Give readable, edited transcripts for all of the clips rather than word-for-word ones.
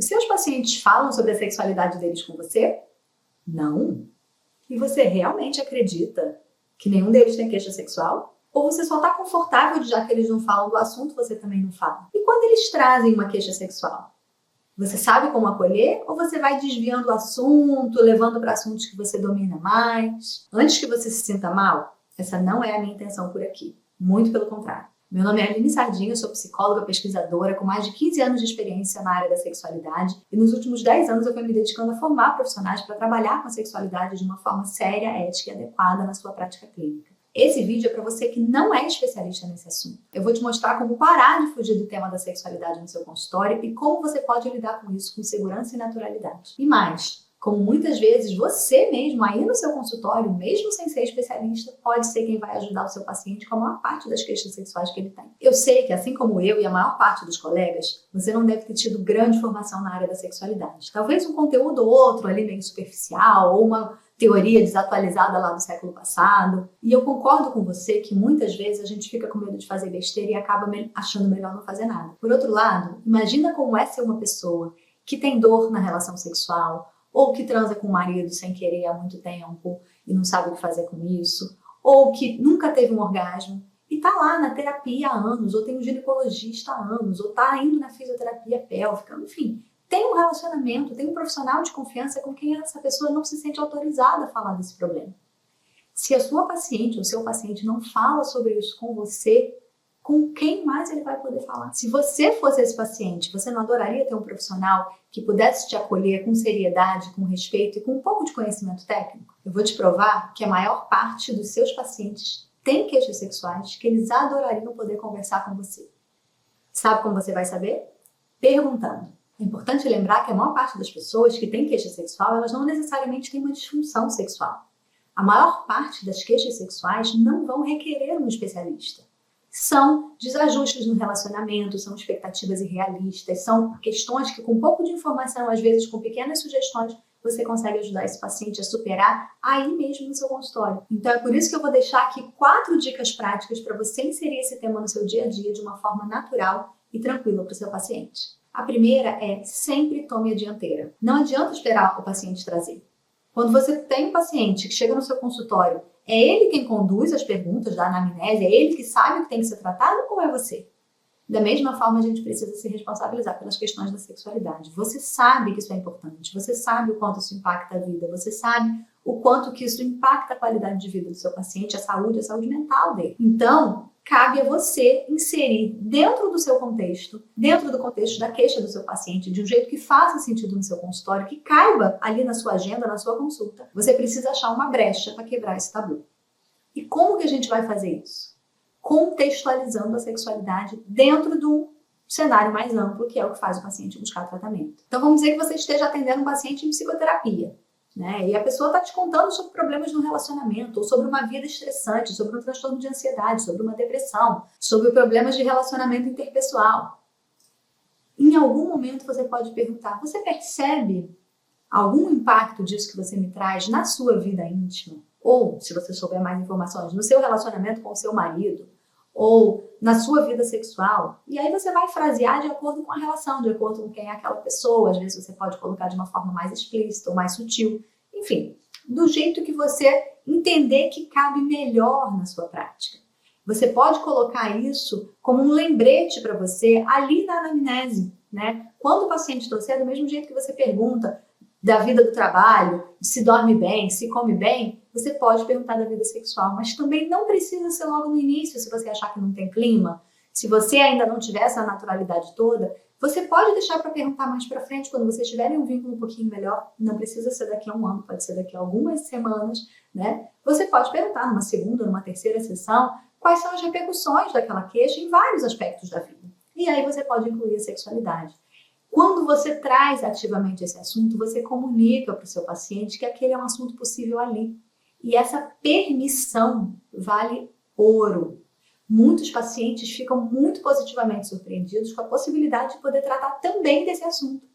Os seus pacientes falam sobre a sexualidade deles com você? Não. E você realmente acredita que nenhum deles tem queixa sexual? Ou você só está confortável de já que eles não falam do assunto, você também não fala? E quando eles trazem uma queixa sexual? Você sabe como acolher ou você vai desviando o assunto, levando para assuntos que você domina mais? Antes que você se sinta mal, essa não é a minha intenção por aqui. Muito pelo contrário. Meu nome é Aline Sardinha, eu sou psicóloga, pesquisadora com mais de 15 anos de experiência na área da sexualidade e nos últimos 10 anos eu venho me dedicando a formar profissionais para trabalhar com a sexualidade de uma forma séria, ética e adequada na sua prática clínica. Esse vídeo é para você que não é especialista nesse assunto. Eu vou te mostrar como parar de fugir do tema da sexualidade no seu consultório e como você pode lidar com isso com segurança e naturalidade. E mais, como muitas vezes você mesmo, aí no seu consultório, mesmo sem ser especialista, pode ser quem vai ajudar o seu paciente com a maior parte das queixas sexuais que ele tem. Eu sei que, assim como eu e a maior parte dos colegas, você não deve ter tido grande formação na área da sexualidade. Talvez um conteúdo ou outro ali meio superficial, ou uma teoria desatualizada lá do século passado. E eu concordo com você que muitas vezes a gente fica com medo de fazer besteira e acaba achando melhor não fazer nada. Por outro lado, imagina como é ser uma pessoa que tem dor na relação sexual, ou que transa com o marido sem querer há muito tempo e não sabe o que fazer com isso, ou que nunca teve um orgasmo e tá lá na terapia há anos, ou tem um ginecologista há anos, ou tá indo na fisioterapia pélvica, enfim. Tem um relacionamento, tem um profissional de confiança com quem essa pessoa não se sente autorizada a falar desse problema. Se a sua paciente ou seu paciente não fala sobre isso com você, com quem mais ele vai poder falar? Se você fosse esse paciente, você não adoraria ter um profissional que pudesse te acolher com seriedade, com respeito e com um pouco de conhecimento técnico? Eu vou te provar que a maior parte dos seus pacientes tem queixas sexuais que eles adorariam poder conversar com você. Sabe como você vai saber? Perguntando. É importante lembrar que a maior parte das pessoas que tem queixa sexual, elas não necessariamente têm uma disfunção sexual. A maior parte das queixas sexuais não vão requerer um especialista. São desajustes no relacionamento, são expectativas irrealistas, são questões que com um pouco de informação, às vezes com pequenas sugestões, você consegue ajudar esse paciente a superar aí mesmo no seu consultório. Então é por isso que eu vou deixar aqui 4 dicas práticas para você inserir esse tema no seu dia a dia de uma forma natural e tranquila para o seu paciente. A primeira é sempre tome a dianteira. Não adianta esperar o paciente trazer. Quando você tem um paciente que chega no seu consultório, é ele quem conduz as perguntas da anamnese? É ele que sabe o que tem que ser tratado ou é você? Da mesma forma, a gente precisa se responsabilizar pelas questões da sexualidade. Você sabe que isso é importante, você sabe o quanto isso impacta a vida, você sabe o quanto que isso impacta a qualidade de vida do seu paciente, a saúde mental dele. Então, cabe a você inserir dentro do seu contexto, dentro do contexto da queixa do seu paciente, de um jeito que faça sentido no seu consultório, que caiba ali na sua agenda, na sua consulta. Você precisa achar uma brecha para quebrar esse tabu. E como que a gente vai fazer isso? Contextualizando a sexualidade dentro de um cenário mais amplo, que é o que faz o paciente buscar tratamento. Então vamos dizer que você esteja atendendo um paciente em psicoterapia, né? E a pessoa está te contando sobre problemas no relacionamento, ou sobre uma vida estressante, sobre um transtorno de ansiedade, sobre uma depressão, sobre problemas de relacionamento interpessoal. Em algum momento você pode perguntar, você percebe algum impacto disso que você me traz na sua vida íntima? Ou, se você souber mais informações, no seu relacionamento com o seu marido, ou na sua vida sexual. E aí você vai frasear de acordo com a relação, de acordo com quem é aquela pessoa. Às vezes você pode colocar de uma forma mais explícita ou mais sutil. Enfim, do jeito que você entender que cabe melhor na sua prática. Você pode colocar isso como um lembrete para você ali na anamnese, né? Quando o paciente trouxer, do mesmo jeito que você pergunta da vida do trabalho, se dorme bem, se come bem, você pode perguntar da vida sexual, mas também não precisa ser logo no início, se você achar que não tem clima, se você ainda não tiver essa naturalidade toda, você pode deixar para perguntar mais para frente, quando vocês tiverem um vínculo um pouquinho melhor, não precisa ser daqui a um ano, pode ser daqui a algumas semanas, né? Você pode perguntar numa segunda, numa terceira sessão, quais são as repercussões daquela queixa em vários aspectos da vida. E aí você pode incluir a sexualidade. Quando você traz ativamente esse assunto, você comunica para o seu paciente que aquele é um assunto possível ali. E essa permissão vale ouro. Muitos pacientes ficam muito positivamente surpreendidos com a possibilidade de poder tratar também desse assunto.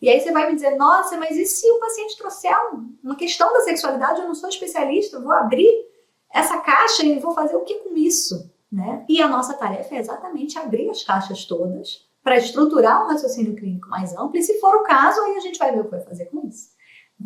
E aí você vai me dizer, nossa, mas e se o paciente trouxer uma questão da sexualidade, eu não sou especialista, eu vou abrir essa caixa e vou fazer o que com isso? Né? E a nossa tarefa é exatamente abrir as caixas todas, para estruturar um raciocínio clínico mais amplo, e se for o caso, aí a gente vai ver o que vai fazer com isso.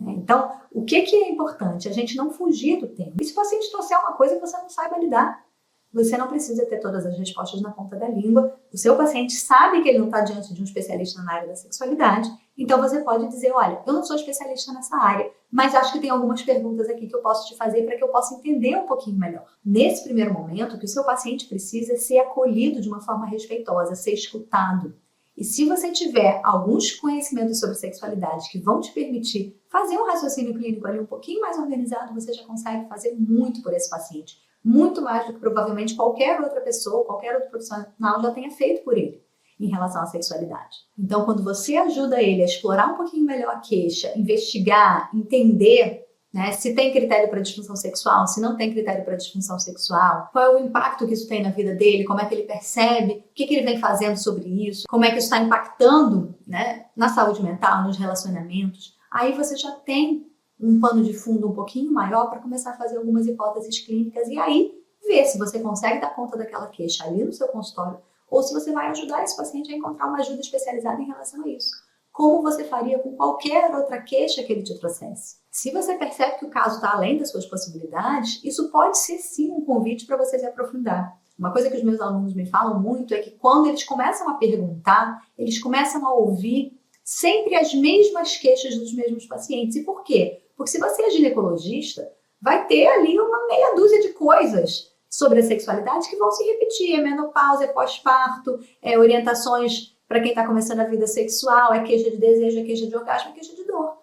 Então, o que é importante? A gente não fugir do tema. E se o paciente trouxer uma coisa que você não saiba lidar, você não precisa ter todas as respostas na ponta da língua. O seu paciente sabe que ele não está diante de um especialista na área da sexualidade, então você pode dizer, olha, eu não sou especialista nessa área, mas acho que tem algumas perguntas aqui que eu posso te fazer para que eu possa entender um pouquinho melhor. Nesse primeiro momento, o que o seu paciente precisa é ser acolhido de uma forma respeitosa, ser escutado. E se você tiver alguns conhecimentos sobre sexualidade que vão te permitir fazer um raciocínio clínico ali um pouquinho mais organizado, você já consegue fazer muito por esse paciente. Muito mais do que provavelmente qualquer outra pessoa, qualquer outro profissional já tenha feito por ele em relação à sexualidade. Então, quando você ajuda ele a explorar um pouquinho melhor a queixa, investigar, entender, né, se tem critério para disfunção sexual, se não tem critério para disfunção sexual, qual é o impacto que isso tem na vida dele, como é que ele percebe, o que ele vem fazendo sobre isso, como é que isso está impactando, né, na saúde mental, nos relacionamentos, aí você já tem um pano de fundo um pouquinho maior para começar a fazer algumas hipóteses clínicas e aí ver se você consegue dar conta daquela queixa ali no seu consultório ou se você vai ajudar esse paciente a encontrar uma ajuda especializada em relação a isso. Como você faria com qualquer outra queixa que ele te trouxesse. Se você percebe que o caso está além das suas possibilidades, isso pode ser sim um convite para você se aprofundar. Uma coisa que os meus alunos me falam muito é que quando eles começam a perguntar, eles começam a ouvir sempre as mesmas queixas dos mesmos pacientes. E por quê? Porque se você é ginecologista, vai ter ali uma meia dúzia de coisas sobre a sexualidade que vão se repetir. É menopausa, é pós-parto, é orientações para quem está começando a vida sexual, é queixa de desejo, é queixa de orgasmo, é queixa de dor.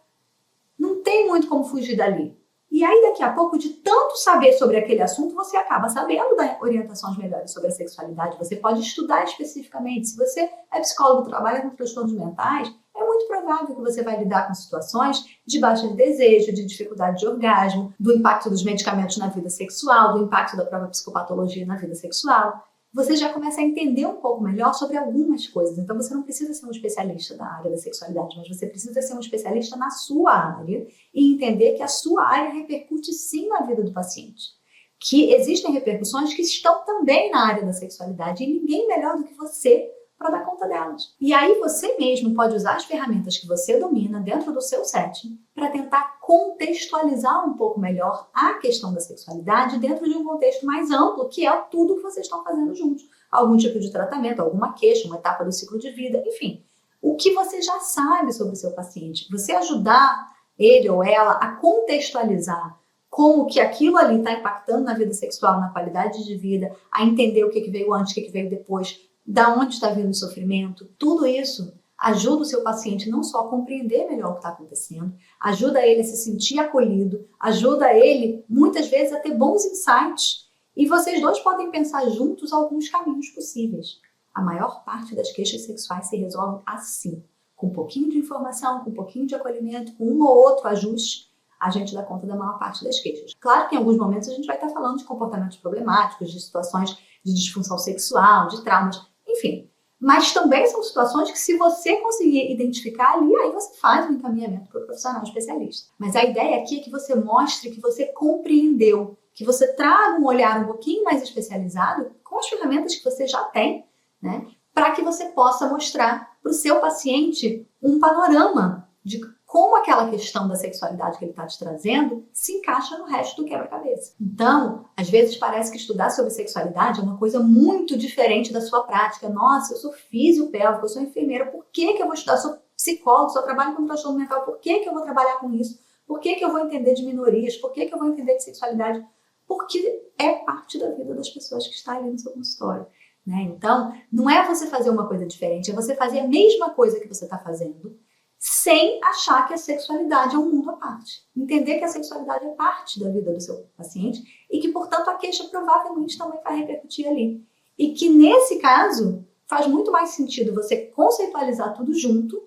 Não tem muito como fugir dali. E aí, daqui a pouco, de tanto saber sobre aquele assunto, você acaba sabendo dar orientações melhores sobre a sexualidade. Você pode estudar especificamente. Se você é psicólogo, trabalha com transtornos mentais, é muito provável que você vai lidar com situações de baixa de desejo, de dificuldade de orgasmo, do impacto dos medicamentos na vida sexual, do impacto da própria psicopatologia na vida sexual. Você já começa a entender um pouco melhor sobre algumas coisas. Então, você não precisa ser um especialista da área da sexualidade, mas você precisa ser um especialista na sua área e entender que a sua área repercute sim na vida do paciente. Que existem repercussões que estão também na área da sexualidade e ninguém melhor do que você para dar conta delas. E aí você mesmo pode usar as ferramentas que você domina dentro do seu setting para tentar contextualizar um pouco melhor a questão da sexualidade dentro de um contexto mais amplo, que é tudo que vocês estão fazendo juntos. Algum tipo de tratamento, alguma queixa, uma etapa do ciclo de vida, enfim. O que você já sabe sobre o seu paciente. Você ajudar ele ou ela a contextualizar como que aquilo ali está impactando na vida sexual, na qualidade de vida, a entender o que veio antes, o que veio depois, da onde está vindo o sofrimento, tudo isso ajuda o seu paciente não só a compreender melhor o que está acontecendo, ajuda ele a se sentir acolhido, ajuda ele, muitas vezes, a ter bons insights. E vocês dois podem pensar juntos alguns caminhos possíveis. A maior parte das queixas sexuais se resolve assim, com um pouquinho de informação, com um pouquinho de acolhimento, com um ou outro ajuste, a gente dá conta da maior parte das queixas. Claro que em alguns momentos a gente vai estar falando de comportamentos problemáticos, de situações de disfunção sexual, de traumas, enfim, mas também são situações que se você conseguir identificar ali, aí você faz um encaminhamento para o profissional especialista. Mas a ideia aqui é que você mostre que você compreendeu, que você traga um olhar um pouquinho mais especializado com as ferramentas que você já tem, né, para que você possa mostrar para o seu paciente um panorama de como aquela questão da sexualidade que ele está te trazendo se encaixa no resto do quebra-cabeça. Então, às vezes parece que estudar sobre sexualidade é uma coisa muito diferente da sua prática. Nossa, eu sou fisiopélvica, eu sou enfermeira, por que eu vou estudar? Eu sou psicólogo, só trabalho com transtorno mental, por que eu vou trabalhar com isso? Por que eu vou entender de minorias? Por que eu vou entender de sexualidade? Porque é parte da vida das pessoas que está ali no seu consultório. Né? Então, não é você fazer uma coisa diferente, é você fazer a mesma coisa que você está fazendo, sem achar que a sexualidade é um mundo à parte. Entender que a sexualidade é parte da vida do seu paciente e que, portanto, a queixa provavelmente também vai repercutir ali. E que, nesse caso, faz muito mais sentido você conceitualizar tudo junto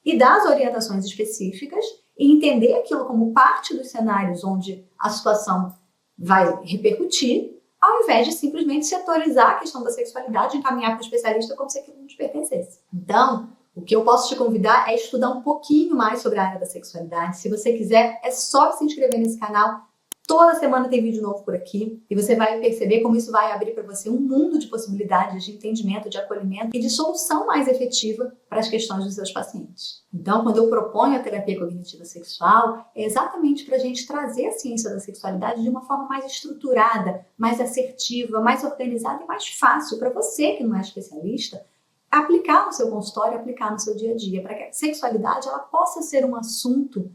e dar as orientações específicas e entender aquilo como parte dos cenários onde a situação vai repercutir, ao invés de simplesmente setorizar a questão da sexualidade e encaminhar para o especialista como se aquilo não te pertencesse. Então, o que eu posso te convidar é estudar um pouquinho mais sobre a área da sexualidade. Se você quiser, é só se inscrever nesse canal, Toda semana tem vídeo novo por aqui e você vai perceber como isso vai abrir para você um mundo de possibilidades de entendimento, de acolhimento e de solução mais efetiva para as questões dos seus pacientes. Então, quando eu proponho a terapia cognitiva sexual, é exatamente para a gente trazer a ciência da sexualidade de uma forma mais estruturada, mais assertiva, mais organizada e mais fácil para você que não é especialista aplicar no seu consultório, aplicar no seu dia a dia, para que a sexualidade ela possa ser um assunto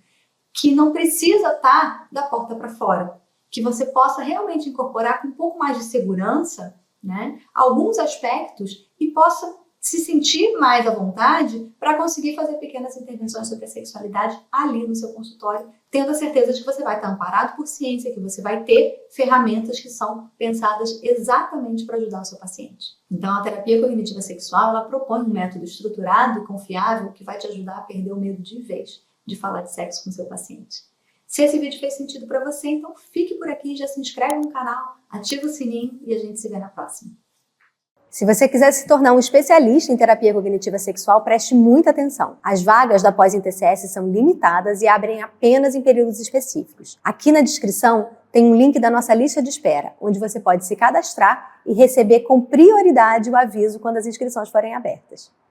que não precisa estar da porta para fora, que você possa realmente incorporar com um pouco mais de segurança, né, alguns aspectos e possa se sentir mais à vontade para conseguir fazer pequenas intervenções sobre a sexualidade ali no seu consultório, tendo a certeza de que você vai estar amparado por ciência, que você vai ter ferramentas que são pensadas exatamente para ajudar o seu paciente. Então, a terapia cognitiva sexual, ela propõe um método estruturado e confiável que vai te ajudar a perder o medo de vez de falar de sexo com seu paciente. Se esse vídeo fez sentido para você, então fique por aqui, já se inscreve no canal, ativa o sininho e a gente se vê na próxima. Se você quiser se tornar um especialista em terapia cognitiva sexual, preste muita atenção. As vagas da pós-INTCS são limitadas e abrem apenas em períodos específicos. Aqui na descrição tem um link da nossa lista de espera, onde você pode se cadastrar e receber com prioridade o aviso quando as inscrições forem abertas.